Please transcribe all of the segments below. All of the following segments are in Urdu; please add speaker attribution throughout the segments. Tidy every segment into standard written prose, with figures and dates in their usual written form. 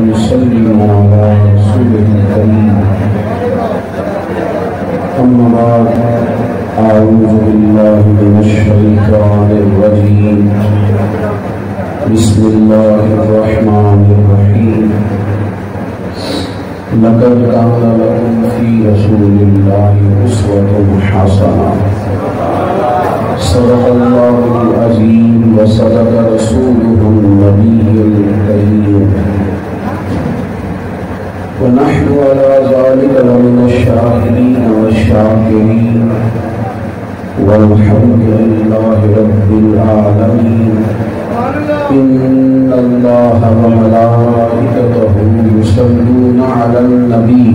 Speaker 1: ونسلم على رسوله الكريم. أما بعد، أعوذ بالله من الشيطان الرجيم. بسم الله الرحمن الرحيم. لقد كان لكم في رسول الله أسوة حسنة. صدق الله العظيم وصدق رسوله النبي الكريم. ونحن على ذلك لمن الشاهدين والشاكرين، والحمد لله رب العالمين. إن الله وملائكته يصلون على النبي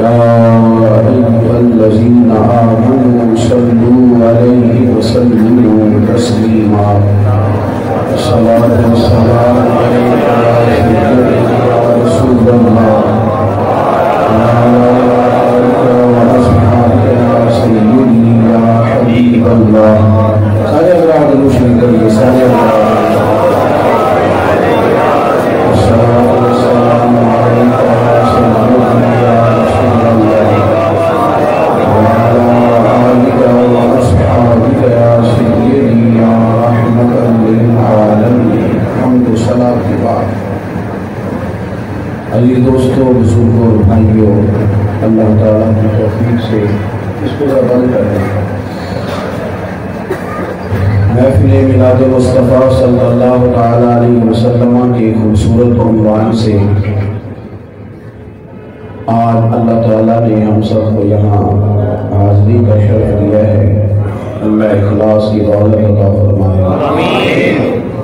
Speaker 1: يا أيها الذين آمنوا صلوا عليه وسلموا تسليما. الصلاة والسلام عليك يا رسول الله وعلى آلك وأصحابك يا سيدي يا حبيب الله. سارے افراد روشن کریے، سارے افراد. الصلاة والسلام عليك يا سيدنا يا رسول الله وعلى آلك وأصحابك يا سيدي يا رحمة للعالمين. حمد و صلاة کی بات. عزیز دوستوں، بزرگوں اور بھائیوں، اللہ تعالیٰ کی توفیق سے اس کو بند کر دیں. محفل میلاد مصطفیٰ صلی اللہ تعالیٰ علیہ وسلم کے خوبصورت عنوان سے آج اللہ تعالیٰ نے ہم سب کو یہاں حاضری کا شرف دیا ہے. اللہ اخلاص کی دولت عطا فرمائے.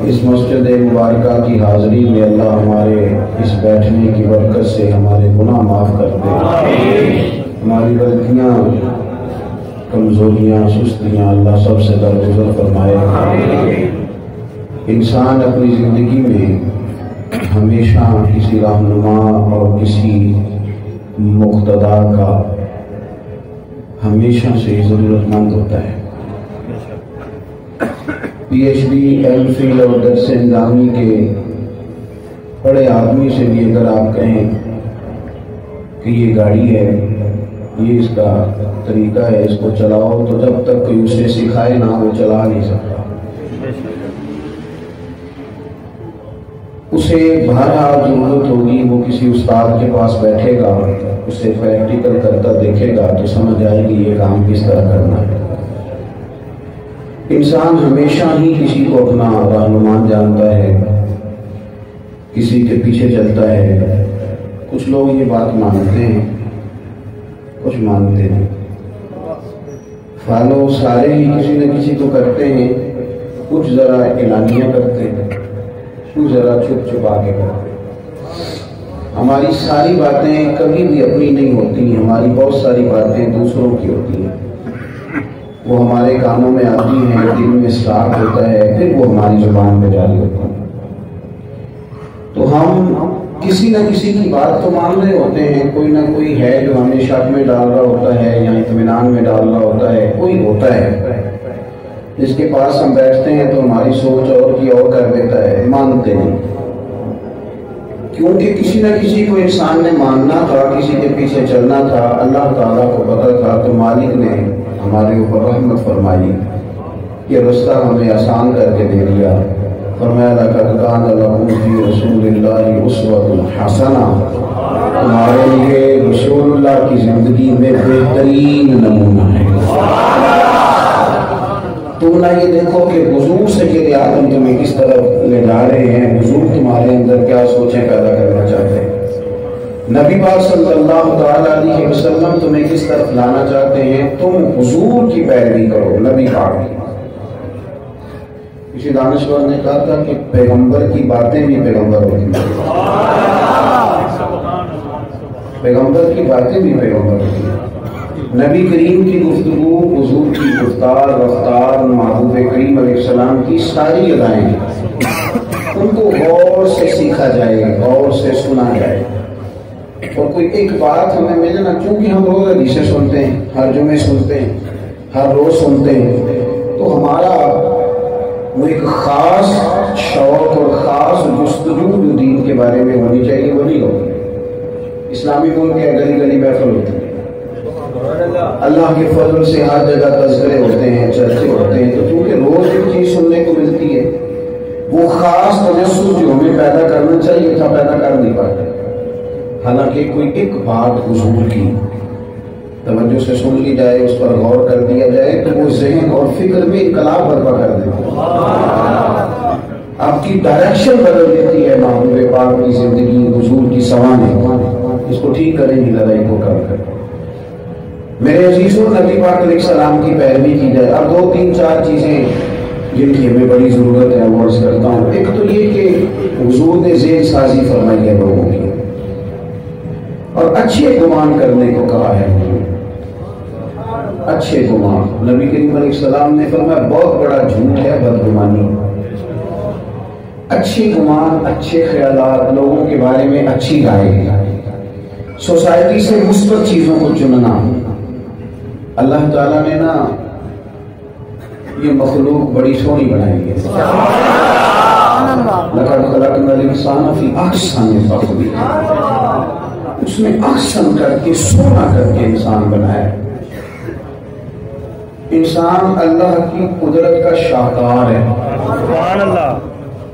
Speaker 1: اس مسجد مبارکہ کی حاضری میں اللہ ہمارے اس بیٹھنے کی برکت سے ہمارے گناہ معاف کر دے. ہماری غلطیاں، کمزوریاں، سستیاں اللہ سب سے درگزر فرمائے. انسان اپنی زندگی میں ہمیشہ کسی رہنما اور کسی مقتدا کا ہمیشہ سے ضرورت مند ہوتا ہے. P H D, M Phil اور درس نظامی کے بڑے آدمی سے بھی اگر آپ کہیں کہ یہ گاڑی ہے، یہ اس کا طریقہ ہے، اس کو چلاؤ، تو جب تک کوئی اسے سکھائے نہ وہ چلا نہیں سکتا. اسے بہرحال ضرورت ہوگی، وہ کسی استاد کے پاس بیٹھے گا، اسے پریکٹیکل کرتا دیکھے گا تو سمجھ آئے گی یہ کام کس طرح کرنا ہے. انسان ہمیشہ ہی کسی کو اپنا رہنما جانتا ہے، کسی کے پیچھے چلتا ہے. کچھ لوگ یہ بات مانتے ہیں، کچھ مانتے ہیں. فالو سارے ہی کسی نہ کسی کو کرتے ہیں. کچھ ذرا اعلانیہ کرتے ہیں، کچھ ذرا چھپ چھپا کے کرتے ہیں. ہماری ساری باتیں کبھی بھی اپنی نہیں ہوتی. ہماری بہت ساری باتیں دوسروں کی ہوتی ہیں. وہ ہمارے کانوں میں آتی ہیں، دل میں اسٹارٹ ہوتا ہے، پھر وہ ہماری زبان پہ جاری ہوتی ہے. تو ہم کسی نہ کسی کی بات تو مان رہے ہوتے ہیں. کوئی نہ کوئی ہے جو ہمیں شک میں ڈال رہا ہوتا ہے یا اطمینان میں ڈال رہا ہوتا ہے. کوئی ہوتا ہے جس کے پاس ہم بیٹھتے ہیں تو ہماری سوچ اور کی اور کر دیتا ہے. مانتے نہیں، کیونکہ کسی نہ کسی کو انسان نے ماننا تھا، کسی کے پیچھے چلنا تھا. اللہ تعالیٰ کو پتہ تھا تو مالک نے ہمارے اوپر رحمت فرمائی، یہ رستہ ہمیں آسان کر کے دے دیا. فرمایا لقد کان لکم فی رسول اللہ اسوۃ حسنہ. تمہارے لیے رسول اللہ کی زندگی میں بہترین نمونہ ہے. تم نہ یہ دیکھو کہ بزرگ سید اعظم تمہیں کس طرف لے جا رہے ہیں، بزرگ تمہارے اندر کیا سوچیں پیدا کرنا چاہتے ہیں. نبی پاک صلی اللہ تعالیٰ علیہ وسلم تمہیں کس طرف لانا چاہتے ہیں. تم حضور کی پیروی کرو، نبی پاک کی. کسی دانشور نے کہا تھا کہ پیغمبر کی باتیں بھی پیغمبر ہوتی ہیں. پیغمبر کی باتیں بھی پیغمبر ہوتی ہیں. نبی کریم کی گفتگو، حضور کی گفتار، رفتار، محبوب کریم علیہ السلام کی ساری ادائیں ان کو غور سے سیکھا جائے، غور سے سنا جائے. اور کوئی ایک بات ہمیں ملے نا، چونکہ ہم روز حدیثیں سنتے ہیں، ہر جمعے سنتے ہیں، ہر روز سنتے ہیں، تو ہمارا وہ ایک خاص شوق اور خاص جستجو جو دین کے بارے میں ہونی چاہیے وہ نہیں ہوگی۔ اسلامی ملک کے گلی گلی محفل ہوتی ہے، اللہ کے فضل سے ہر جگہ تذکرے ہوتے ہیں، چرچے ہوتے ہیں، تو چونکہ روز ایک چیز سننے کو ملتی ہے، وہ خاص تجسس جو ہمیں پیدا کرنا چاہیے تھا پیدا کر نہیں پاتے۔ حالانکہ کوئی ایک بات حضور کی توجہ سے سن لی جائے، اس پر غور کر دیا جائے، تو وہ ذہن اور فکر میں انقلاب برپا کر دیتی ہے، آپ کی ڈائریکشن بدل دیتی ہے۔ محبوب پاک کی زندگی حضور کی سوانح اس کو ٹھیک کریں گی، لڑائی کو کم کریں۔ میرے عزیزوں، نبی پاک علیہ السلام کی پیروی کی جائے۔ اب 2 3 4 چیزیں جن کی ہمیں بڑی ضرورت ہے وہ عرض کرتا ہوں۔ ایک تو یہ کہ حضور نے ذہن سازی فرمائی ہے لوگوں کی، اور اچھے گمان کرنے کو کہا ہے۔ اچھے گمان، نبی کریم علیہ السلام نے فرمایا بہت بڑا جھوٹ ہے بدگمانی۔ اچھے گمان، اچھے خیالات، لوگوں کے بارے میں اچھی رائے، سوسائٹی سے مثبت چیزوں کو چننا۔ اللہ تعالیٰ نے نا یہ مخلوق بڑی سونی بنائی ہے۔ لقد خلقنا الانسان فی احسن تقویم، اس نے احسن کر کے سونا کر کے انسان بنایا۔ انسان اللہ کی قدرت کا شاہکار ہے۔ سبحان اللہ،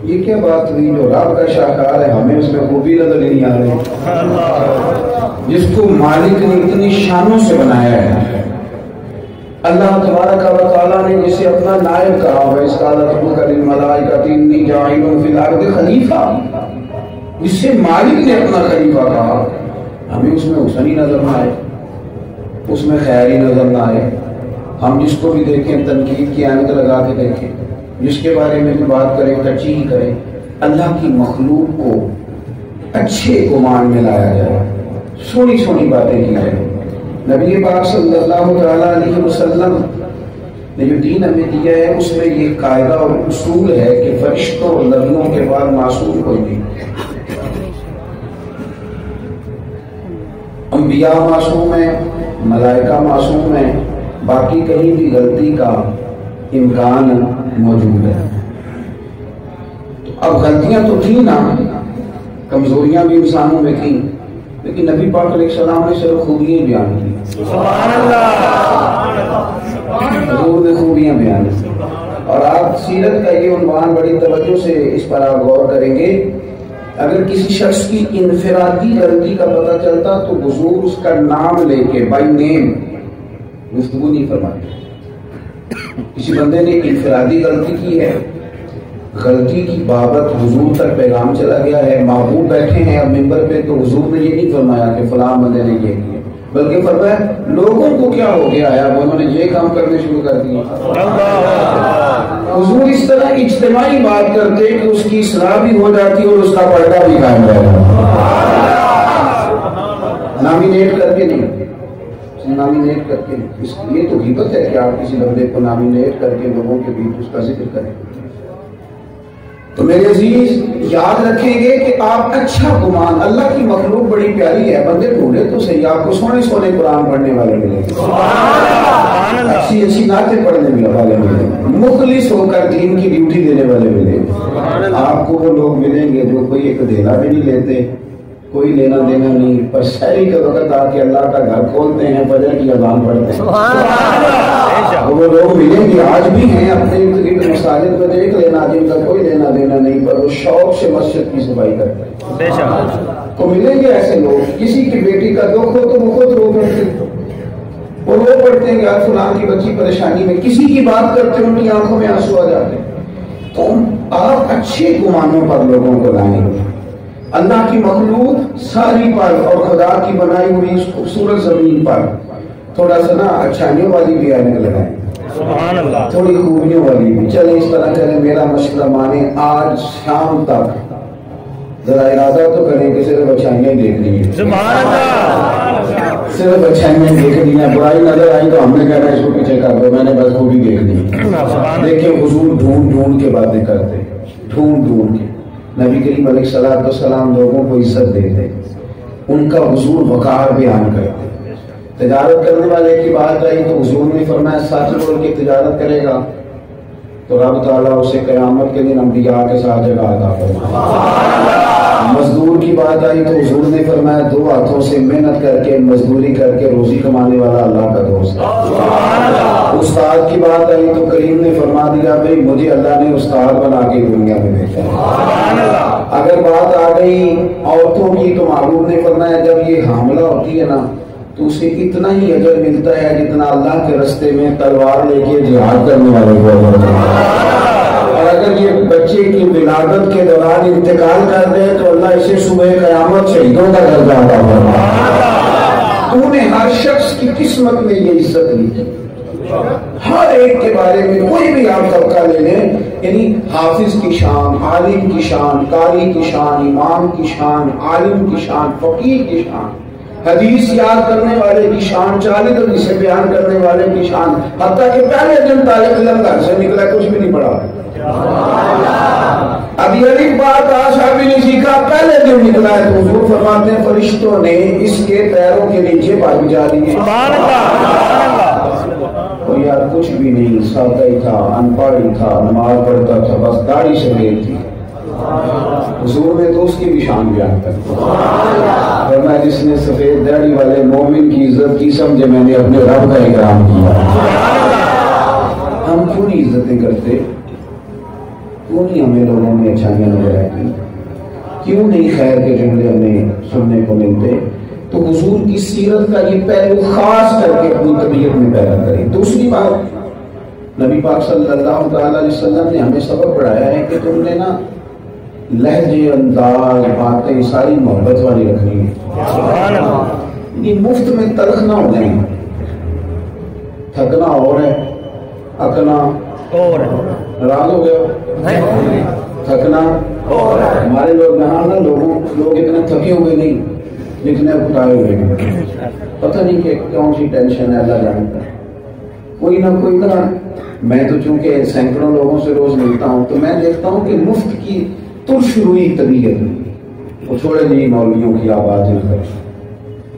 Speaker 1: یہ کیا بات ہوئی؟ جو رب کا شاہکار ہے ہمیں اس میں خوبی نظر نہیں آ رہی۔ جس کو مالک نے اتنی شانوں سے بنایا ہے، اللہ تبارک و تعالیٰ نے جسے اپنا نائب کہا ہوا، اس کا ربک للملائکۃ انی جاعل فی الارض خلیفہ، جس سے مالک نے اپنا خلیفہ کہا، ہمیں اس میں حسن ہی نظر نہ آئے، اس میں خیر ہی نظر نہ آئے۔ ہم جس کو بھی دیکھیں تنقید کی عینک لگا کے دیکھیں، جس کے بارے میں بھی بات کریں کچی ہی کریں۔ اللہ کی مخلوق کو اچھے گمان میں لایا جائے، سونی سونی باتیں کی جائیں۔ نبی پاک صلی اللہ تعالیٰ علیہ وسلم نے جو دین ہمیں دیا ہے اس میں یہ قاعدہ اور اصول ہے کہ فرشتوں اور نبیوں کے بعد معصوم کوئی نہیں۔ انبیاء معصوم ہیں، ملائکہ معصوم ہیں، باقی کہیں بھی غلطی کا امکان موجود ہے۔ تو اب غلطیاں تو تھیں نا، کمزوریاں بھی انسانوں میں تھیں، لیکن نبی پاک علیہ السلام نے صرف خوبیاں بیان کی۔ سبحان اللہ، حضور نے خوبیاں بیان کی۔ اور آپ سیرت کا یہ عنوان بڑی توجہ سے اس پر آپ غور کریں گے، اگر کسی شخص کی انفرادی غلطی کا پتہ چلتا تو حضور اس کا نام لے کے بائی نیم گفتگو نہیں فرماتے۔ کسی بندے نے انفرادی غلطی کی ہے، غلطی کی بابت حضور تک پیغام چلا گیا ہے، محبوب بیٹھے ہیں اب ممبر پہ، تو حضور نے یہ نہیں فرمایا کہ فلاں بندے نے یہ کیا، بلکہ فرمایا لوگوں کو کیا ہو گیا ہے، اب انہوں نے یہ کام کرنے شروع کر دیے۔ حضور اس طرح اجتماعی بات کرتے کہ اس کی اصلاح بھی ہو جاتی اور اس کا پردہ بھی قائم رہتا، نامینیٹ کر کے نہیں، نامینیٹ کر کے نہیں۔ اس لیے تو غیبت ہے کہ آپ کسی بندے کو نامینیٹ کر کے لوگوں کے بیچ اس کا ذکر کریں۔ تو میرے عزیز یاد رکھیں گے کہ آپ اچھا گمان، اللہ کی مخلوق بڑی پیاری ہے، بندے ڈھونڈے تو صحیح، آپ کو سونے سونے قرآن پڑھنے والے ملیں گے، اچھی اچھی نعتیں پڑھنے والے ملیں گے، مخلص ہو کر دین کی ڈیوٹی دینے والے ملیں گے۔ آپ کو وہ لوگ ملیں گے جو کوئی ایک دینا بھی نہیں لیتے، کوئی لینا دینا نہیں، پر سحری کے وقت آ کے اللہ کا گھر کھولتے ہیں، فجر کی اذان پڑھتے ہیں۔ وہ لوگ ملیں گے، آج بھی ہیں اپنے مساجد میں، دیکھ لینا جن کا کوئی لینا دینا نہیں، پر وہ شوق سے مسجد کی صفائی کرتے ہیں۔ تو ملیں گے ایسے لوگ، کسی کی بیٹی کا دکھ ہو تو وہ خود رو پڑتے ہیں، وہ رو پڑتے ہیں کہ آج فلاں کی بچی پریشانی میں، کسی کی بات کرتے ہیں ان کی آنکھوں میں آنسو آ جاتے ہیں۔ تو آپ اچھے گمانوں پر لوگوں کو لائیں گے۔ اللہ کی مخلوق ساری پر اور خدا کی بنائی ہوئی اس خوبصورت زمین پر تھوڑا سا نا اچھائیوں والی بھی آنے لگائیں، سبحان اللہ، تھوڑی خوبیوں والی بھی۔ چلیں اس طرح کریں، میرا مشورہ مانیں، آج شام تک ذرا ارادہ تو کریں کہ صرف اچھائیاں دیکھنی ہے، سبحان اللہ، صرف اچھائیاں دیکھنی ہے، برائی نظر آئی تو ہم نے کہنا اس کو پیچھے کر دو، میں نے بس خوبی دیکھنی ہے۔ دیکھیں حضور ڈھونڈ ڈھونڈ کے باتیں کرتے، ڈھونڈ ڈھونڈ کے۔ نبی کریم علیہ السلام لوگوں کو عزت دیتے، ان کا حضور وقار بیان کرتے۔ تجارت کرنے والے کی بات آئی تو حضور نے فرمایا سچ بول کے تجارت کرے گا تو رب تعالیٰ اسے قیامت کے دن انبیاء کے ساتھ جگہ عطا فرمائے۔ مزدور کی بات آئی تو حضور نے فرمایا دو ہاتھوں سے محنت کر کے مزدوری کر کے روزی کمانے والا اللہ کا دوست ہے۔ استاد کی بات آئی تو کریم نے فرما دیا بھائی مجھے اللہ نے استاد بنا کے دنیا میں بھیجا ہے۔ اگر بات آ گئی عورتوں کی تو معلوم نے فرمایا جب یہ حاملہ ہوتی ہے نا تو اسے اتنا ہی اجر ملتا ہے جتنا اللہ کے رستے میں تلوار لے کے جہاد کرنے والے کو۔ اور اگر یہ بچے کی ولادت کے دوران انتقال کر دے تو اللہ اسے صبح قیامت شہیدوں کا درجہ عطا فرمائے۔ تو نے ہر شخص کی قسمت میں یہ عزت لی، ہر ایک کے بارے میں کوئی بھی آپ طبقہ لے لیں، یعنی حافظ کی شان، عالم کی شان، قاری کی شان، امام کی شان، عالم کی شان، فقیر کی شان، حدیث یاد کرنے والے کی شان، 40 حدیثیں بیان کرنے والے کی شان، حتیٰ کہ پہلے دن طالب علم گھر سے نکلا کچھ بھی نہیں پڑھا، ابھی الف بات آشا بھی نہیں سیکھا، پہلے دن نکلا ہے تو حضور فرماتے ہیں فرشتوں نے اس کے پیروں کے نیچے پاک بجا دیے۔ وہ یار کچھ بھی نہیں، سادہ ہی تھا، ان پڑھ ہی تھا، نماز پڑھتا تھا، بس داڑھی سفید تھی، حضور نے تو اس کی بھی شان بیان کر دی۔ فرمایا جس نے سفید داڑھی والے مومن کی عزت کی سمجھے میں نے اپنے رب کا اکرام کیا۔ ہم کیوں نہیں عزتیں کرتے؟ کیوں نہیں ہمیں لوگوں میں اچھائیاں نظر آتی؟ کیوں نہیں خیر کے جملے ہمیں سننے کو ملتے؟ تو حضور کی سیرت کا یہ پہلو خاص کر کے اپنی طبیعت میں پیدا کریں۔ دوسری بات، نبی پاک صلی اللہ تعالی علیہ وسلم نے ہمیں سبق پڑھایا ہے کہ تم نے نا لہجے، انداز، باتیں ساری محبت والی رکھنی ہے، یہ مفت میں تلخ نہ ہو جائیں۔ تھکنا اور ہے، اکنا اور راز ہو گیا، تھکنا اور ہمارے لوگ یہاں نا لوگ اتنے تھکے ہوئے نہیں، لکھنے اٹھائے ہوئے نہیں، پتہ نہیں کہ کون سی ٹینشن ہے، اللہ جانتا ہے۔ کوئی نہ کوئی نا، میں تو چونکہ سینکڑوں لوگوں سے روز ملتا ہوں تو میں دیکھتا ہوں کہ مفت کی ترش روئی طبیعت، وہ چھوڑے نہیں مولویوں کی آواز نہ کرے،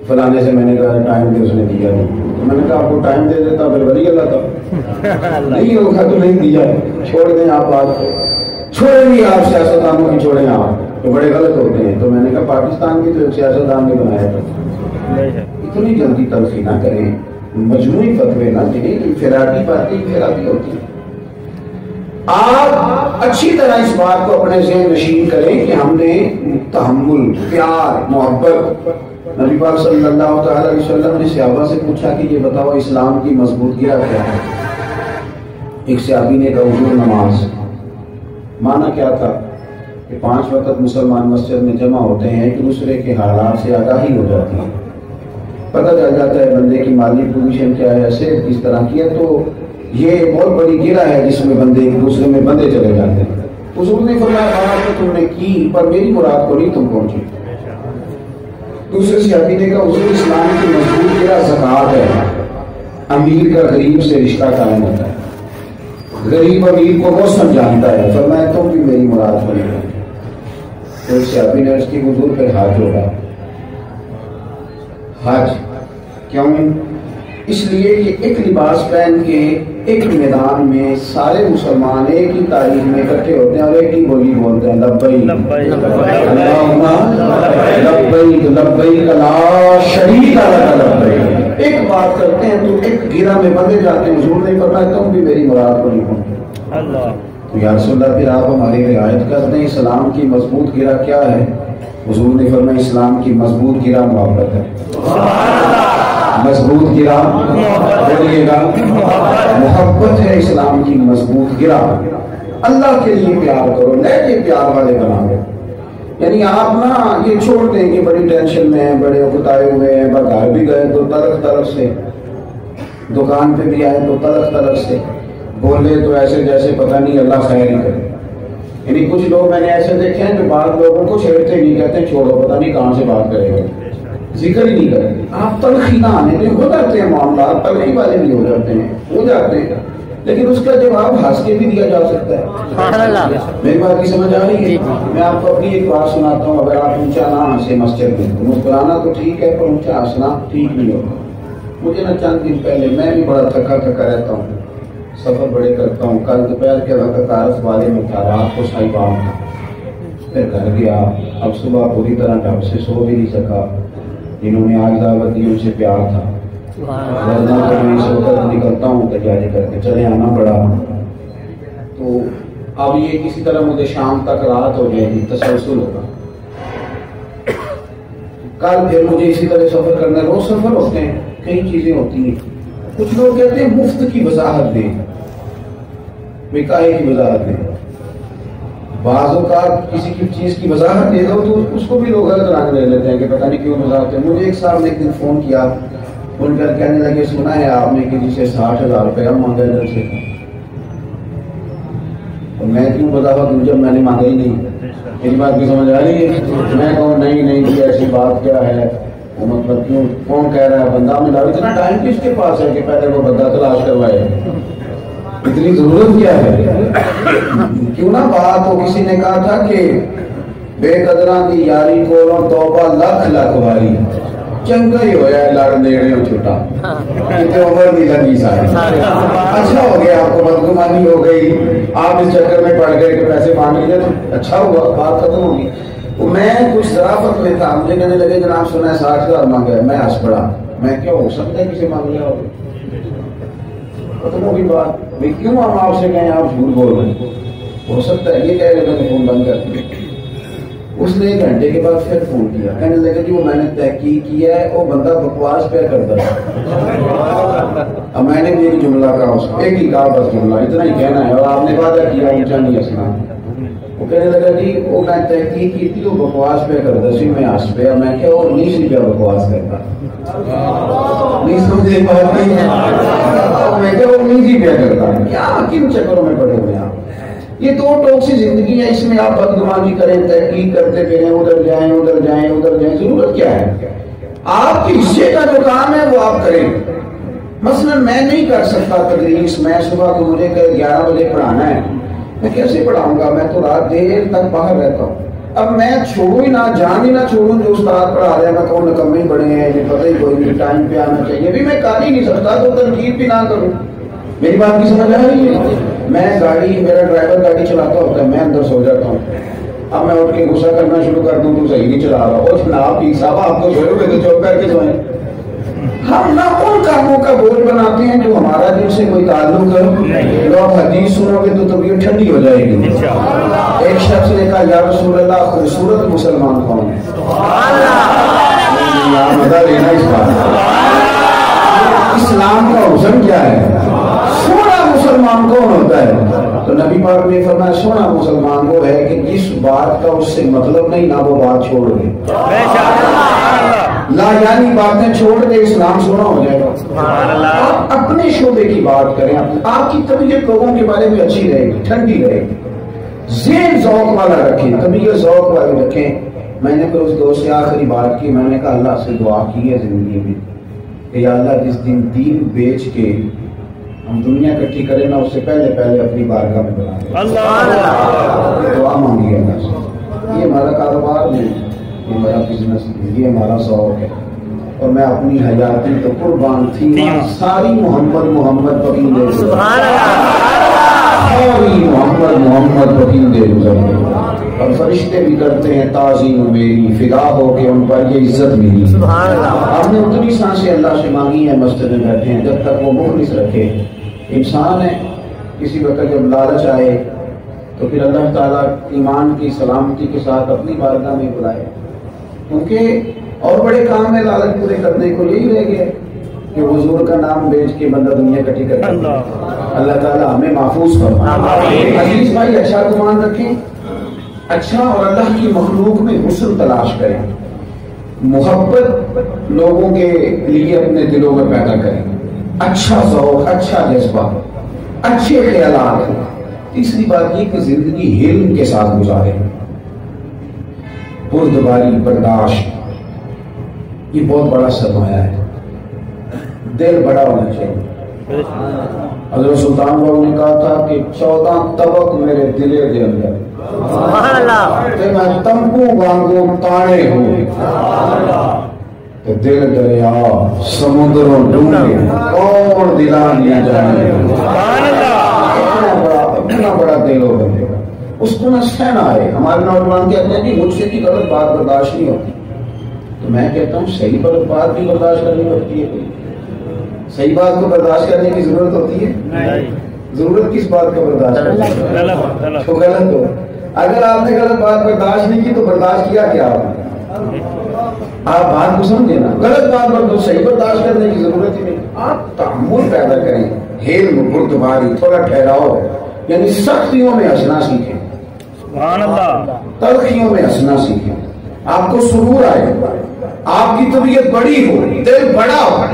Speaker 1: فلانے سے میں نے کہا ٹائم دے، اس نے دیا نہیں، تو میں نے کہا آپ کو ٹائم دے دیتا پھر ولی اللہ تھا، نہیں ہوگا تو نہیں دیا، چھوڑ دیں آپ بات کو، چھوڑیں بھی آپ سیاستدانوں کی، چھوڑیں آپ تو بڑے غلط ہوتے ہیں۔ تو میں نے کہا پاکستان کی تو ایک سیاستدان نے بنایا تھا، اتنی جلدی تلخی نہ کریں، مجموعی فتوے نہ دیں، انفرادی باتیں انفرادی ہوتی ہیں۔ آپ اچھی طرح اس بات کو اپنے ذہن نشین کریں کہ ہم نے تحمل، پیار، محبت۔ نبی پاک صلی اللہ تعالی علیہ وسلم نے صحابہ سے پوچھا کہ یہ بتاؤ اسلام کی مضبوط گرہ کیا ہے؟ ایک صحابی نے کہا حضور نماز۔ معنی کیا تھا کہ 5 وقت مسلمان مسجد میں جمع ہوتے ہیں، ایک دوسرے کے حالات سے آگاہی ہو جاتی ہے، پتہ چل جاتا ہے بندے کی مالی پوزیشن کیا ہے، ایسے اس طرح کی ہے، تو یہ بہت بڑی گرہ ہے جس میں بندے ایک دوسرے میں بندے چلے جاتے ہیں۔ حضور نے فرمایا بات تو تم نے کی پر میری مراد کو نہیں تم پہنچی۔ دوسرے صحابی نے کہا حضور اسلام کی مضبوط گرہ زکوٰۃ ہے، امیر کا غریب سے رشتہ قائم ہوتا ہے، غریب امیر کو وہ جانتا ہے، فرمایا تم بھی میری مراد کو نہیں پہنچی۔ تو صحابی نے اس کی حضور پہ حج ہوگا، حج کیوں؟ اس لیے کہ ایک لباس پہن کے ایک میدان میں سارے مسلمان ایک ہی تاریخ میں اکٹھے ہوتے ہیں اور ایک ہی بولی بولتے ہیں، لبیک اللہم لبیک لبیک لا شریک لک لبیک، ایک بات کرتے ہیں تو ایک گرہ میں بندے جاتے ہیں۔ حضور نے فرمایا تم بھی میری مراد کو نہیں پہنچے۔ تو یا رسول اللہ پھر آپ ہماری رعایت کرتے ہیں، اسلام کی مضبوط گرہ کیا ہے؟ حضور نے فرمایا اسلام کی مضبوط گرہ محبت ہے۔ مضبوط گرہ بولیے گا، محبت ہے اسلام کی مضبوط گرہ۔ اللہ کے لیے پیار کرو، لہجے پیار والے بناؤ، یعنی آپ نا یہ چھوڑ دیں کہ بڑی ٹینشن میں ہیں، بڑے اکتائے ہوئے ہیں، گھر بھی گئے تو تلخ تلخ سے، دکان پہ بھی آئے تو تلخ تلخ سے، بولے تو ایسے جیسے پتہ نہیں اللہ خیر ہی کرے۔ یعنی کچھ لوگ میں نے ایسے دیکھے ہیں جو بعض لوگوں کو چھیڑتے نہیں، کہتے ہیں چھوڑو پتہ نہیں کہاں سے بات کرے گا، ذکر ہی نہیں کریں گے۔ آپ تلخی نہ آنے دیں، ہو جاتے ہیں معاملات، تلخی والے بھی ہو جاتے ہیں، لیکن اس کا جواب ہنس کے بھی دیا جا سکتا ہے۔ میری بات کی سمجھ آ رہی ہے؟ میں آپ کو اپنی ایک بات سناتا ہوں، اگر آپ اونچا نہ ہنسے مسجد میں، مسکرانا تو ٹھیک ہے پر اونچا ہنسنا ٹھیک نہیں ہوگا۔ مجھے نا چند دن پہلے، میں بھی بڑا تھکا تھکا رہتا ہوں، سفر بڑے کرتا ہوں. کل دوپہر کے وقت عارف والے میں تھا, رات کو سائبان تھا, پھر گھر گیا. اب صبح پوری طرح ڈھنگ سے سو بھی نہیں سکا. جنہوں نے آج دعوت دی ان سے پیار تھا, ورنہ تو میں اس وقت نکلتا ہوں تیاری کر کے, چلے آنا پڑا. تو اب یہ کسی طرح مجھے شام تک رات ہو جائے گی, تسلسل ہوگا. کل پھر مجھے اسی طرح سفر کرنا ہے. روز سفر ہوتے ہیں, کئی چیزیں ہوتی ہیں. کچھ لوگ کہتے ہیں مفت کی وضاحت دیں, کاہے کی وضاحت دیں. بعض اوقات کسی کی چیز کی وضاحت دے دو تو اس کو بھی لوگ غلط رنگ لے لیتے ہیں کہ پتہ نہیں کیوں وضاحت ہے. مجھے ایک صاحب نے ایک دن فون کیا, ان کا کہنے لگے سنا ہے آپ نے کسی سے 60,000 روپیہ مانگا ادھر سے, اور میں کیوں وضاحت دوں جب میں نے مانگا ہی نہیں. میری بات کی سمجھ آ رہی ہے؟ میں کہوں نہیں جی ایسی بات کیا ہے, وہ مطلب کیوں کون کہہ رہا ہے بندہ ملا, اتنا ٹائم کس کے پاس ہے کہ پہلے وہ بندہ تلاش کروائے, اتنی ضرورت کیا ہے؟ کیوں نہ بات ہو. کسی نے کہا تھا کہ بے قدراں دی یاری کولوں توبہ لکھ لکھ واری, چنگا ہی ہویا ہے لڑ نیڑے ہو چھوٹا, کتنے عمر نہیں لگی ساری. اچھا ہو گیا, آپ کو بدگمانی ہو گئی, آپ اس چکر میں پڑ گئے کہ پیسے مانگ لیے, تو اچھا ہوا, بات ختم ہوگی. میں کچھ ذرافت میں تھا, مجھے کہنے لگے جناب سنا ہے 60,000 مانگا ہے. میں ہنس پڑا, میں کیا ہو سکتا ہے کسی مانگ لیا ہو, ختم ہوگی بات. کیوں ہم آپ سے کہیں آپ جھوٹ بول رہے ہیں, ہو سکتا ہے یہ کہہ رہے فون بند کر دیا. اس نے 1 گھنٹے کے بعد پھر فون کیا, کہنے لگا کہ وہ میں نے تحقیق کیا ہے, وہ بندہ بکواس پہ کرتا ہے. اب میں نے بھی ایک جملہ کہا, اس کو ایک ہی کہا بس جملہ, اتنا ہی کہنا ہے, اور آپ نے وعدہ کیا اونچا نہیں ہنسنا. وہ کہنے لگا جی وہ میں تحقیق کی تھی, وہ بکواس پہ کرتا سی. میں ہنس پیا, میں کیا وہ 19 روپیہ بکواس کرتا, نہیں سمجھے بات نہیں ہے. میں کیا وہ 19 روپیہ کرتا, کیا کن چکروں میں پڑے ہوئے آپ. یہ 2 ٹوک سی زندگی ہے, اس میں آپ بدگمانی کریں, تحقیق کرتے پھریں, ادھر جائیں ادھر جائیں ادھر جائیں. ضرورت کیا ہے؟ آپ کے حصے کا جو کام ہے وہ آپ کریں. مثلا میں نہیں کر سکتا تدریس, میں صبح کو مجھے 11 بجے پڑھانا ہے, میں کیسے پڑھاؤں گا, میں تو رات دیر تک باہر رہتا ہوں. اب میں چھوڑوں ہی نہ, جان ہی نہ چھوڑوں جو استاد پڑھا رہے ہیں, میں کہوں نکمے ہی پڑھے ہیں, یہ پتہ ہی کوئی نہیں, ٹائم پہ آنا چاہیے. بھی میں کر ہی نہیں سکتا تو تنقید بھی نہ کروں. میری بات کی سمجھ آ رہی ہے؟ میں گاڑی, میرا ڈرائیور گاڑی چلاتا ہوتا ہے, میں اندر سو جاتا ہوں. اب میں اٹھ کے غصہ کرنا شروع کر دوں تو صحیح نہیں چلا رہا, اور جناب کی صاحب آپ کو سوئے ہوئے تو چپ کر کے سوئیں. ہم نہ ان کاموں کا بوجھ بناتے ہیں جو ہمارا دل سے کوئی تعلق ہے. لوگ حدیث سنو گے تو طبیعت ٹھنڈی ہو جائے گی. ایک شخص نے کہا یا رسول اللہ خوبصورت مسلمان کون ہے؟ مزہ لینا اس بات, اسلام کا حسن کیا ہے, سونا مسلمان کون ہوتا ہے؟ تو نبی پاک نے فرمایا سونا مسلمان وہ ہے کہ جس بات کا اس سے مطلب نہیں نہ وہ بات چھوڑ دے. لا یعنی باتیں چھوڑ دے, اسلام سونا ہو جائے گا. آپ اپنے شعبے کی بات کریں, آپ کی طبیعت لوگوں کے بارے میں اچھی رہے گی, ٹھنڈی رہے گی. ذہن ذوق والا رکھیں, طبیعت ذوق والی رکھیں. میں نے پھر اس دوست سے آخری بات کی, میں نے کہا اللہ سے دعا کی ہے زندگی میں کہ یا اللہ جس دن دین بیچ کے ہم دنیا اکٹھی کریں نا, اس سے پہلے اپنی بارگاہ میں بنا دیں. دعا مانگی اللہ سے. یہ ہمارا کاروبار نہیں, یہ ہمارا بزنس نہیں, یہ ہمارا شوق ہے. اور میں اپنی حیاتی تو قربان تھی ساری محمد وکیل دے, ساری محمد وکیل دے گزر. اور فرشتے بھی کرتے ہیں تعظیم میری, فدا ہو کے ان پر یہ عزت ملی. آپ نے اتنی سانسیں اللہ سے مانگی ہیں, مسجد میں بیٹھے ہیں, جب تک وہ مخلص رکھے. انسان ہے, کسی وقت جب لالچ آئے تو پھر اللہ تعالیٰ ایمان کی سلامتی کے ساتھ اپنی بارگاہ میں بلائے. کیونکہ اور بڑے کام ہے لالچ پورے کرنے کو, یہی رہ گیا کہ حضور کا نام بیچ کے بندہ دنیا اکٹھی کرتا ہے. اللہ تعالیٰ ہمیں محفوظ فرمائے. عزیز بھائی اچھا گمان رکھیں, اچھا اور اللہ کی مخلوق میں حسن تلاش کریں, محبت لوگوں کے لیے اپنے دلوں میں پیدا کریں, اچھا ذوق, اچھا جذبہ, اچھے خیالات. تیسری بات یہ کہ زندگی علم کے ساتھ گزاریں, بردباری, برداشت, یہ بہت بڑا سرمایہ ہے. دل بڑا ہونا چاہیے. حضرت سلطان بابو نے کہا تھا کہ 14 طبق میرے دلے دے اندر, میں تمبو وانگو تانے ہوں, دل دریا سمندروں ڈونگے اور دلان دیا جائے. اتنا بڑا دل ہو بندے کا، اس کو نہ سہنا آئے. ہمارے نوجوان کہتے ہیں کہ مجھ سے کی غلط بات برداشت نہیں ہوتی. تو میں کہتا ہوں صحیح بات بھی برداشت کرنی پڑتی ہے. کوئی صحیح بات کو برداشت کرنے کی ضرورت ہوتی ہے؟ ضرورت کس بات کو برداشت کرنے؟ تو غلط ہو. اگر آپ نے غلط بات برداشت نہیں کی تو برداشت کیا کیا آپ بات کو سمجھے نا. غلط بات پر صحیح برداشت کرنے کی ضرورت ہی نہیں. آپ تحمل پیدا کریں، حلم، بردباری، تھوڑا ٹھہراؤ، یعنی سختیوں میں ہنسنا سیکھیں، تلخیوں میں ہنسنا سیکھیں. آپ کو سرور آئے، آپ کی طبیعت بڑی ہو، دل بڑا ہو،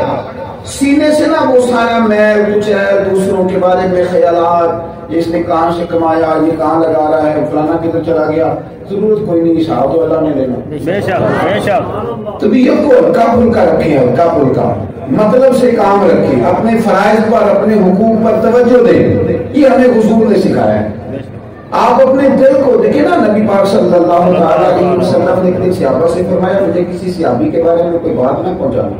Speaker 1: سینے سے نہ وہ سارا میل کچیل، دوسروں کے بارے میں خیالات، اس نے کہاں سے کمایا، یہ کہاں لگا رہا ہے، فلانا کدھر چلا گیا. ضرورت کوئی نہیں، حساب تو اللہ نے لینا. بے شک. طبیعت کو ہلکا پھلکا رکھیں، ہلکا پھلکا، مطلب سے کام رکھیں، اپنے فرائض پر، اپنے حقوق پر توجہ دیں. یہ ہمیں حضور نے سکھایا ہے. آپ اپنے دل کو دیکھیں نا. نبی پاک صلی اللہ علیہ وسلم نے کسی صحابہ سے فرمایا مجھے کسی صحابی کے بارے میں کوئی بات نہ پہنچانا.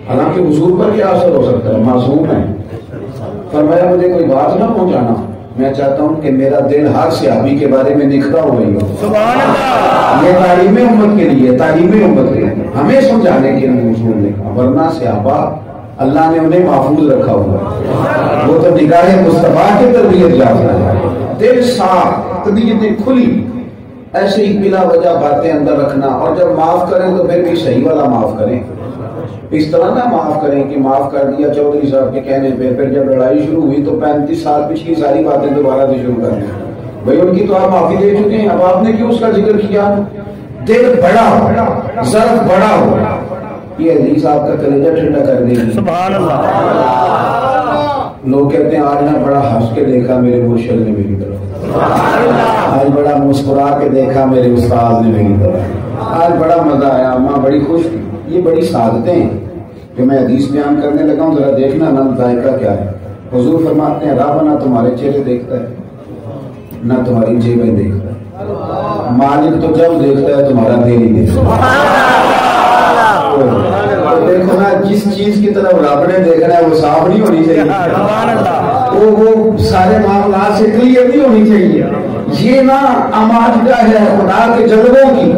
Speaker 1: حالانکہ حضور پر کیا اثر ہو سکتا ہے، معصوم ہے. فرمایا مجھے کوئی بات نہ پہنچانا، میں چاہتا ہوں کہ میرا دل ہر صحابی کے بارے میں نکھرا ہو گئی ہو. سبحان اللہ. یہ تعلیم امت کے لیے، تعلیم امت کے لیے ہمیں سمجھانے کے لیے حضور نے کہا. ورنہ صحابہ اللہ نے انہیں محفوظ رکھا ہوا ہے. وہ تو نگاہ مصطفیٰ کی تربیت یافتہ ہے. دل صاف، طبیعتیں کھلی، ایسے ہی بلا وجہ باتیں اندر رکھنا. اور جب معاف کریں تو پھر بھی صحیح والا معاف کریں. اس طرح نہ معاف کریں کہ معاف کر دیا چودھری صاحب کے کہنے پہ، پھر جب لڑائی شروع ہوئی تو 35 سال پچھلی ساری باتیں دوبارہ سے شروع کر دیں. بھائی ان کی تو آپ معافی دے چکے ہیں، اب آپ نے کیوں اس کا ذکر کیا؟ دل بڑا ہو، ظرف بڑا ہو، یہ حدیث آپ کا کلیجہ ٹھنڈا کر دے گی. سبحان اللہ. لوگ کہتے ہیں آج نہ بڑا ہنس کے دیکھا میرے مرشد نے میری طرف، آج بڑا مسکرا کے دیکھا میرے استاد نے میری طرف، آج بڑا مزہ آیا، ماں بڑی خوش تھی. یہ بڑی سعادتیں ہیں جو میں حدیث بیان کرنے لگا ہوں. ذرا دیکھنا نام ذائقہ کیا ہے. حضور فرماتے ہیں رب نہ تمہارے چہرے دیکھتا ہے نہ تمہاری جیبیں دیکھتا ہے، مالک تو جب دیکھتا ہے تمہارا دل ہی دیکھتا ہے. دیکھو نا، جس چیز کی طرف رب نے دیکھنا ہے وہ صاف نہیں ہونی چاہیے، وہ سارے معاملات سے کلیئر نہیں ہونی چاہیے. یہ نا آمادگاہ ہے خدا کے جلووں کی.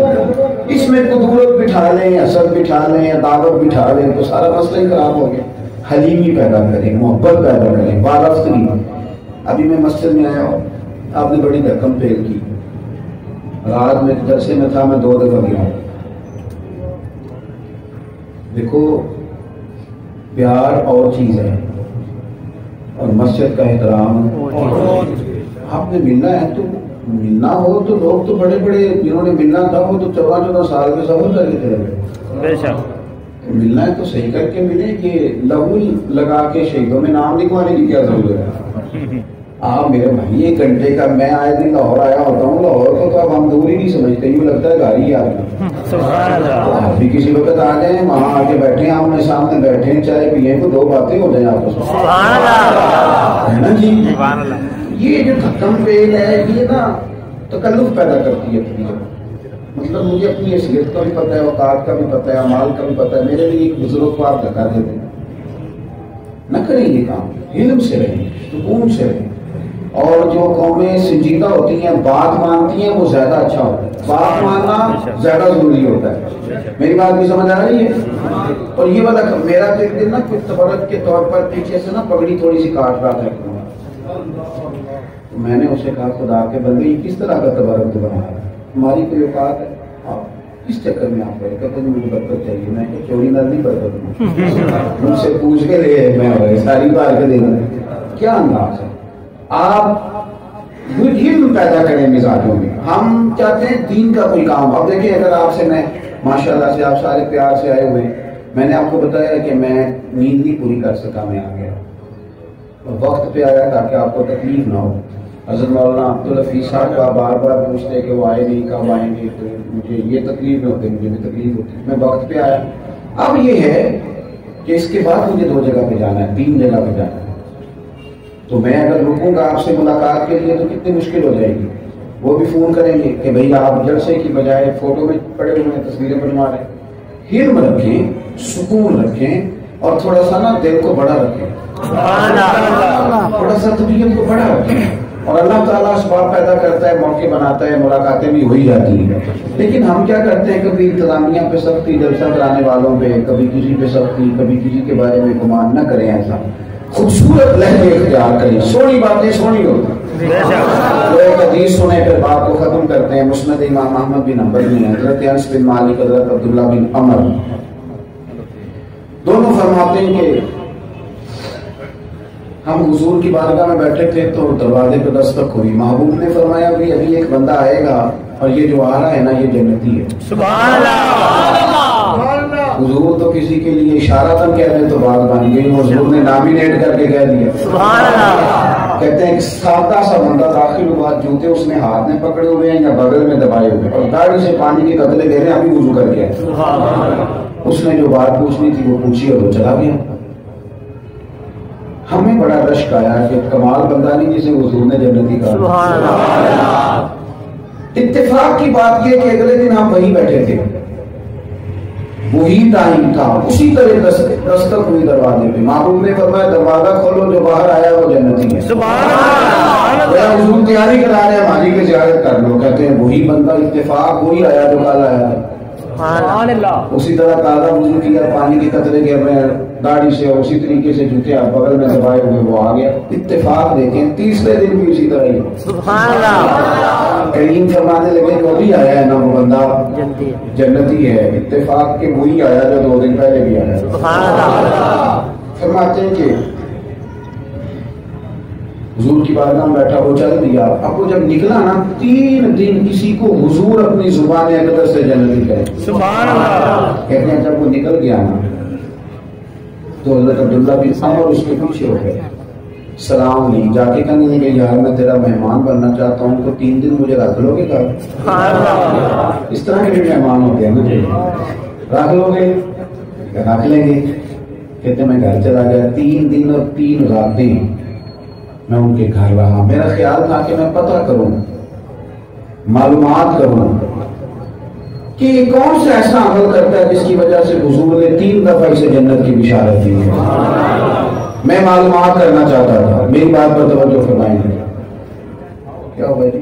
Speaker 1: اس میں قدورت بٹھا لیں، حسد بٹھا لیں، عداوت بٹھا لیں تو سارا مسئلہ ہی خراب ہو گیا. حلیمی پیدا کریں، محبت پیدا کریں، بارفتگی. ابھی میں مسجد میں آیا ہوں، آپ نے بڑی دھکم پھیل کی. رات میں جلسے میں تھا، میں 2 دفعہ گیا. دیکھو پیار اور چیز ہے اور مسجد کا احترام. آپ نے ملنا ہے تو ملنا ہو تو لوگ تو بڑے بڑے جنہوں نے ملنا تھا وہ تو 14 سال کے سفر کر کے چلے گئے. ملنا ہے تو صحیح کر کے ملے، کہ لہو لگا کے شہیدوں میں نام لکھوانے کی کیا ضرورت ہے. آپ میرے بھائی 1 گھنٹے کا، میں آئے دن لاہور آیا ہوتا ہوں، لاہور کو تو اب ہم دور ہی نہیں سمجھتے، یوں لگتا ہے گھر ہی آ گیا. آپ بھی کسی وقت آ جائیں، وہاں آ کے بیٹھے، آمنے سامنے بیٹھے، چائے پیئیں، کو 2 باتیں ہو جائیں آپس میں، ہے نا جی. یہ جو دھکم پیل ہے یہ نا تکلف پیدا کرتی ہے اپنی جگہ. مطلب مجھے اپنی حیثیت کا بھی پتہ ہے، اوقات کا بھی پتہ ہے، اعمال کا بھی پتہ ہے. میرے لیے ایک بزرگ کو آپ دھکا دیتے ہیں، نہ کریں یہ کام. علم سے رہیں، سکون سے رہیں. اور جو قومیں سنجیدہ ہوتی ہیں، بات مانتی ہیں، وہ زیادہ اچھا ہوتا ہے. بات ماننا زیادہ ضروری ہوتا ہے. میری بات بھی سمجھ آ رہی ہے؟ اور یہ والا میرا تو ایک دن نا کچھ تبرک کے طور پر پیچھے سے نا پگڑی تھوڑی سی کاٹ رہا تھا. میں نے اسے کہا خدا کے بندے یہ کس طرح کا تبرک تو بنا ہے، ہماری کوئی اوقات ہے اس چکر میں آپ کہتے ہیں مجھے برکت چاہیے. میں کہ چوری نہ نہیں برکت مجھ سے پوچھ کے لے، میں ساری بار کے دینا. کیا انداز ہے. آپ علم پیدا کریں مزاجوں میں. ہم چاہتے ہیں دین کا کوئی کام. اب دیکھیں اگر آپ سے میں ماشاءاللہ سے آپ سارے پیار سے آئے ہوئے، میں نے آپ کو بتایا کہ میں نیند نہیں پوری کر سکا، میں آ گیا وقت پہ آیا تاکہ آپ کو تکلیف نہ ہو. حضرت مولانا عبدالحفیظ صاحب کا بار بار پوچھتے کہ وہ آئے نہیں، کب آئیں گے، تو مجھے یہ تکلیف نہیں ہوتی، مجھے بھی تکلیف ہوتی. میں وقت پہ آیا. اب یہ ہے کہ اس کے بعد مجھے 2 جگہ پہ جانا ہے، 3 جگہ پہ جانا ہے. تو میں اگر رکوں گا آپ سے ملاقات کے لیے تو کتنی مشکل ہو جائے گی. وہ بھی فون کریں گے کہ بھئی آپ جلسے کی بجائے فوٹو میں پڑے ہوئے ہیں، تصویریں بنوا رہے ہیں. حلم رکھیں، سکون رکھیں، اور تھوڑا سا نا دل کو بڑا رکھیں، تھوڑا سا طبیعت کو بڑا رکھیں، اور اللہ تعالیٰ اسباب پیدا کرتا ہے، موقع بناتا ہے، ملاقاتیں بھی ہوئی جاتی ہیں۔ لیکن ہم کیا کرتے ہیں، کبھی انتظامیہ پہ سختی، جلسہ کرانے والوں پہ، کبھی کسی پہ سختی، کبھی کسی کے بارے میں گمان نہ کریں، ایسا خوبصورت لہجے اختیار کریں، سونی باتیں سونی ہوتی ہیں۔ لوگ حدیث سنیں پھر بات کو ختم کرتے ہیں۔ مسند امام احمد بن حنبل میں حضرت انس بن مالک، حضرت عبداللہ بن عمر دونوں فرماتے ہیں کہ ہم حضور کی بارگاہ میں بیٹھے تھے تو دروازے پہ دستک ہوئی، محبوب نے فرمایا بھی ابھی ایک بندہ آئے گا اور یہ جو آ رہا ہے نا یہ جنتی ہے۔ سبحان اللہ۔ حضور تو کسی کے لیے اشارتاً کہہ رہے تو بات بن گئی، حضور نے نامینیٹ کر کے کہہ دیا۔ سبحان اللہ۔ کہتے ہیں ایک سادہ سا بندہ داخل ہوا، جوتے اس نے ہاتھ میں پکڑے ہوئے ہیں یا بغل میں دبائے ہوئے، اور گاڑی سے پانی کے قطرے دے رہے ہیں، ابھی وضو کر کے اس نے جو بات پوچھنی تھی وہ پوچھی اور وہ چلا گیا۔ ہمیں بڑا رشک آیا کہ کمال بندہ نہیں جسے حضور نے جنتی کہا۔ اتفاق کی بات یہ کہ اگلے دن ہم وہیں بیٹھے تھے، وہی ٹائم تھا، اسی طرح دستک ہوئی دروازے پہ، محبوب نے فرمایا دروازہ کھولو، جو باہر آیا وہ جنتی ہے۔ حضور تیاری کرا رہے ہیں، ماضی کی زیارت کر لو، کہتے ہیں وہی بندہ، اتفاق وہی آیا جو کل آیا تھا۔ اسی طرح تازہ وضو کیا، پانی کے قطرے گر رہے ہیں گاڑی سے، اور اسی طریقے سے جوتے آپ بغل میں دبائے ہوئے وہ آ گیا۔ اتفاق دیکھیں تیسرے دن بھی اسی طرح ہی کریم فرمانے لگے جو بھی آیا ہے نا وہ بندہ جنتی ہے، اتفاق کے وہی آیا جو 2 دن پہلے بھی آیا۔ فرماتے ہیں کہ حضور کی بارگاہ میں بیٹھا، وہ چل دیا، اب وہ جب نکلا نا 3 دن کسی کو حضور اپنی زبان اقدس سے جنتی کرے۔ سبحان اللہ۔ کہتے ہیں جب وہ نکل گیا نا تو حضرت عبداللہ بن عمر اس کے پیچھے ہو گئے، سلام لی، جا کے کہنے لگے یار میں تیرا مہمان بننا چاہتا ہوں تو 3 دن مجھے رکھ لو گے گھر؟ اس طرح کے بھی مہمان ہوتے ہیں نا، رکھ لو گے؟ رکھ لیں گے۔ کہتے میں گھر چلا گیا، 3 دن اور 3 راتیں میں ان کے گھر رہا۔ میرا خیال تھا کہ میں پتہ کروں، معلومات کروں کہ یہ کون سا ایسا عمل کرتا ہے جس کی وجہ سے حضور نے 3 دفعہ اسے جنت کی بشارت دی ہے۔ میں معلومات کرنا چاہتا تھا۔ میری بات پر توجہ فرمائیں گے۔ کیا ہوا جی؟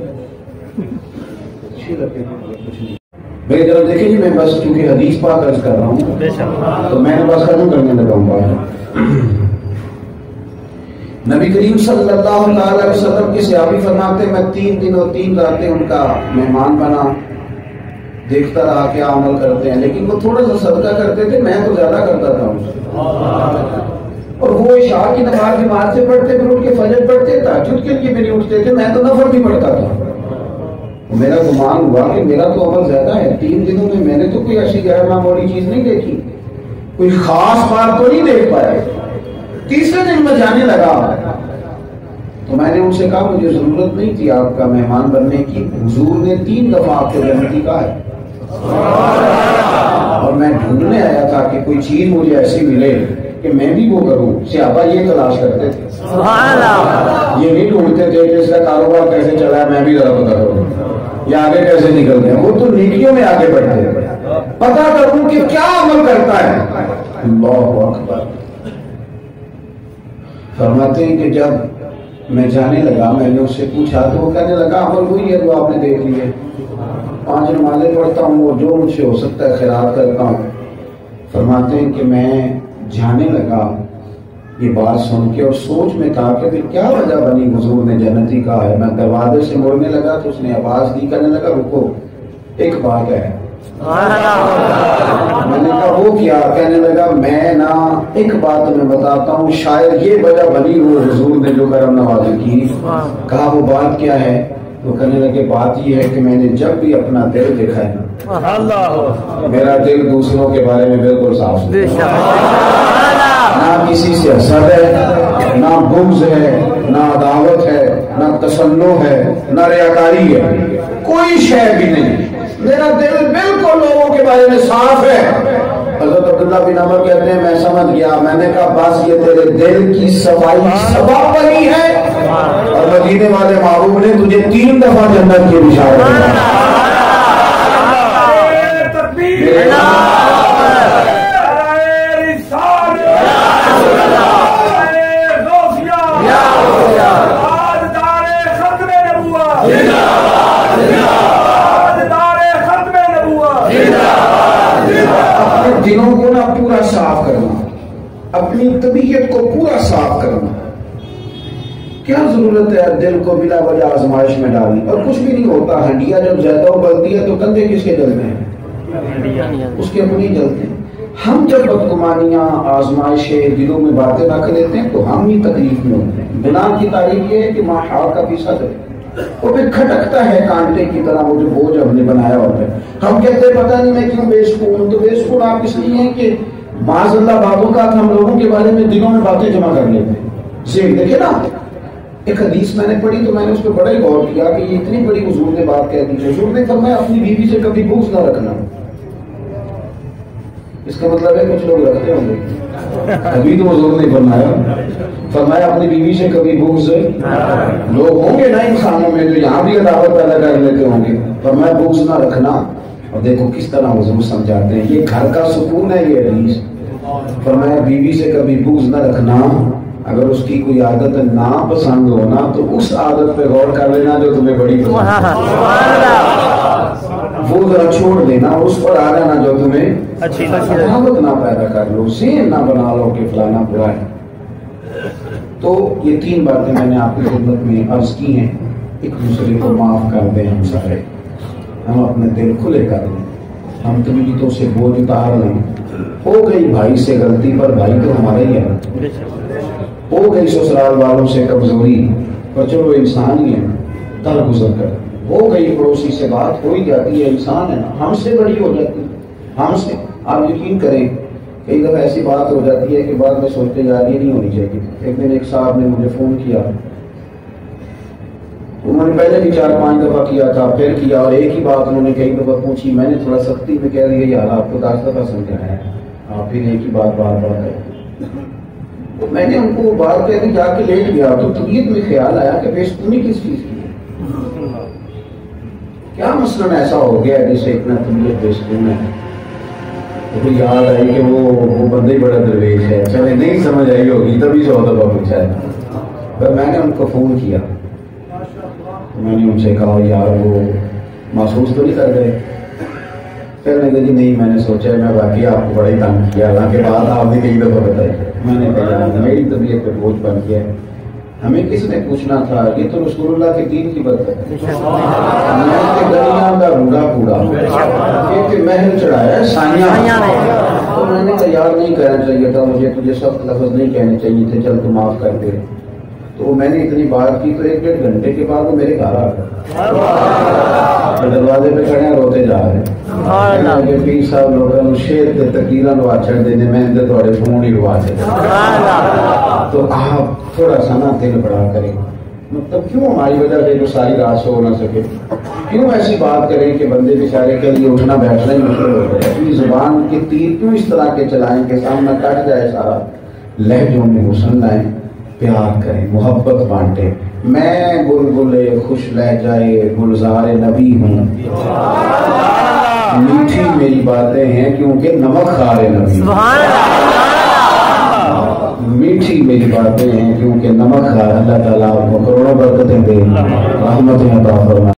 Speaker 1: میری طرف دیکھیں جی، میں بس کیونکہ حدیث پاک عرض کر رہا ہوں تو میں نے بس ختم کرنے لگا ہوں بات۔ نبی کریم صلی اللہ علیہ وسلم کے صحابی فرماتے میں 3 دن اور 3 راتیں ان کا مہمان بنا، دیکھتا رہا کیا عمل کرتے ہیں، لیکن وہ تھوڑا سا صدقہ کرتے تھے، میں تو زیادہ کرتا تھا۔ اور وہ عشاء کی نماز جماعت سے پڑھتے، پھر اٹھ کے فجر پڑھتے، تہجد کے لیے بھی نہیں اٹھتے تھے، میں تو نفل بھی پڑھتا تھا۔ میرا گمان ہوا کہ میرا تو عمل زیادہ ہے، 3 دنوں میں نے تو کوئی ایسی غیر معمولی چیز نہیں دیکھی، کوئی خاص بات تو نہیں دیکھ پایا۔ تیسرے دن میں جانے لگا تو میں نے ان سے کہا مجھے ضرورت نہیں تھی آپ کا مہمان بننے کی، حضور نے 3 دفعہ آپ کو جنتی کہا ہے، اور میں ڈھونڈنے آیا تھا کہ کوئی چیز مجھے ایسی ملے کہ میں بھی وہ کروں۔ صحابہ یہ تلاش کرتے تھے، یہ نہیں ڈھونڈتے تھے کہ اس کا کاروبار کیسے چلا ہے، میں بھی ذرا پتا کروں، یا آگے کیسے نکلتے ہیں، وہ تو نیکیوں میں آگے بڑھتے، پتا کروں کہ کیا عمل کرتا ہے۔ اللہ اکبر۔ فرماتے ہیں کہ جب میں جانے لگا میں نے اس سے پوچھا تو وہ کہنے لگا عمل وہی ہے جو آپ نے دیکھ لی ہے، 5 نمازیں پڑھتا ہوں اور جو مجھ سے ہو سکتا ہے خیرات کرتا ہوں۔ فرماتے ہیں کہ میں جانے لگا یہ بات سن کے اور سوچ میں تھا کہ کیا وجہ بنی حضور نے جنتی کہا ہے۔ میں دروازے سے مڑنے لگا تو اس نے آواز دی، کہنے لگا رکو ایک بات ہے۔ میں نے کہا وہ کیا؟ کہنے لگا میں نا ایک بات تمہیں بتاتا ہوں، شاید یہ وجہ بنی ہو حضور نے جو کرم نوازی کی۔ کہا وہ بات کیا ہے؟ وہ کہنے لگے بات یہ ہے کہ میں نے جب بھی اپنا دل دیکھا ہے نا، میرا دل دوسروں کے بارے میں بالکل صاف ہے، نہ کسی سے حسد ہے، نہ بغض ہے، نہ عداوت ہے، نہ تسنع ہے، نہ ریاکاری ہے، کوئی شے بھی نہیں، میرا دل بالکل لوگوں کے بارے میں صاف ہے۔ حضرت عبداللہ بن عمر کہتے ہیں میں سمجھ گیا، میں نے کہا بس یہ تیرے دل کی صفائی سبب بنی ہے، اور مدینے والے محبوب نے تجھے 3 دفعہ جنت کی بشارت دی۔ دلوں کو نا پورا صاف کرنا، اپنی طبیعت کو پورا صاف کرنا. کیا ضرورت ہے دل کو بلا وجہ آزمائش میں ڈالنے؟ اور کچھ بھی نہیں ہوتا. ہنڈیا جب زیادہ ابلتی ہے تو کندھے کس کے جلتے ہیں؟ اس کے اپنی جلتے ہیں. ہم جب بدگمانیاں آزمائشیں دلوں میں باتیں رکھ لیتے ہیں تو ہم ہی تکلیف میں ہوتے ہیں. گناہ کی تعریف یہ ہے کہ ماں ہار کا پیسا کرے، وہ پھر کھٹکتا ہے کانٹے کی طرح، وہ جو بوجھ ہم نے بنایا ہوتا ہے. ہم کہتے ہیں پتہ نہیں میں کیوں بے سکون ہوں. تو بے سکون آپ اس لیے ہیں کہ معاذ اللہ بعض اوقات ہم لوگوں کے بارے میں دلوں میں باتیں جمع کر لیتے ہیں. ذہن دیکھے نا، ایک حدیث میں نے پڑھی تو میں نے اس پہ بڑا ہی غور کیا کہ یہ اتنی بڑی حضور نے بات کہہ دی. حضور نے فرمایا اپنی بیوی سے کبھی بغض نہ رکھنا. اس کا مطلب ہے کچھ لوگ رکھتے ہوں گے، ابھی تو حضور نے فرمایا اپنی بیوی سے کبھی بغض. لوگ ہوں گے نا انسانوں میں جو یہاں بھی عداوت پیدا کر لیتے ہوں گے. فرمایا بغض نہ رکھنا. اور دیکھو کس طرح حضور سمجھاتے ہیں، یہ گھر کا سکون ہے یہ حدیث. فرمایا بیوی سے کبھی بغض نہ رکھنا. اگر اس کی کوئی عادت نہ پسند ہونا تو اس عادت پہ غور کر لینا جو تمہیں بڑی پسند ہے، وہ ذرا چھوڑ دینا. اس پر آ جانا جو تمہیں عداوت نہ پیدا کر لو، ذہن نہ بنا لو کہ فلانا برا ہے. تو یہ تین باتیں میں نے آپ کی خدمت میں عرض کی ہیں. ایک دوسرے کو معاف کر دیں، ہم سارے ہم اپنے دل کھلے کر لیں، ہم طبیعتوں سے بوجھ اتار لیں. ہو گئی بھائی سے غلطی پر بھائی تو ہمارا ہی ہے. ہو گئی سسرال والوں سے کمزوری پر چلو انسان ہی ہے، در گزر کر. ہو گئی پڑوسی سے بات ہو ہی جاتی ہے، انسان ہے نا، ہم سے بڑی ہو جاتی ہے ہم سے. آپ یقین کریں کئی دفعہ ایسی بات ہو جاتی ہے کہ بعد میں سوچتے یار یہ نہیں ہونی چاہیے. ایک دن ایک صاحب نے مجھے فون کیا، انہوں نے پہلے بھی 4-5 دفعہ کیا تھا، پھر کیا، اور ایک ہی بات انہوں نے کئی دفعہ پوچھی. میں نے تھوڑا سختی میں کہہ دیا یار آپ کو 10 دفعہ سمجھایا ہے، آپ پھر ایک ہی بات بار بار کریں. تو میں نے ان کو بات کہہ دی، جا کے لیٹ گیا تو طبیعت میں خیال آیا کہ بے سکونی کس چیز کی ہے؟ کیا مثلاً ایسا ہو گیا ہے جسے اتنا طبیعت بے سکون ہے؟ تو یاد آئی کہ وہ بندے بڑا درویش ہے. چلے نہیں سمجھ آئی ہوگی تبھی 100 دفعہ پوچھا ہے. پر میں نے ان کو فون کیا، میں نے ان سے کہا یار وہ محسوس تو نہیں کر گئے؟ پھر میں نے کہا نہیں میں نے سوچا ہے میں باقی آپ کو بڑا ہی تنگ کیا، حالانکہ بات آپ نے کئی دفعہ بتائی. میں نے کہا میری طبیعت پہ بوجھ بن گیا ہے. ہمیں کس نے پوچھنا تھا؟ یہ تو رسول اللہ کے دین کی برکت ہے. میں گلیاں کا روڑا کوڑا ایک محل چڑھایا ہے سائیاں. تو میں نے کہا یار نہیں کہنا چاہیے تھا مجھے، تجھے سخت لفظ نہیں کہنے چاہیے تھے، چل تو معاف کر دے. تو میں نے اتنی بات کی تو 1-1.5 گھنٹے کے بعد وہ میرے گھر آ گئے، دروازے پہ کھڑے ہیں روتے جا رہے ہیں. پیر صاحب لوگ شیر کے تقریرا لوا چڑھ دینے، میں اندر تھوڑے فون ہی لوا دے. تو آپ تھوڑا سا نا دل بڑا کریں، مطلب کیوں ہماری وجہ سے جو ساری رات سو نہ سکے، کیوں ایسی بات کریں کہ بندے بیچارے کے لیے اٹھنا بیٹھنا ہی مشکل ہو جائے. اپنی زبان کے تیر کیوں اس طرح کے چلائیں کہ سامنا کٹ جائے سارا. لہجوں میں حسن لائیں، پیار کریں، محبت بانٹیں. میں بلبل خوش لہجائے گلزار نبی ہوں، میٹھی میری باتیں ہیں کیونکہ نمک خار نبی. میٹھی میری باتیں ہیں کیونکہ نمک خار. اللہ تعالیٰ آپ کو کروڑوں برکتیں دے، رحمتیں عطا فرمائے.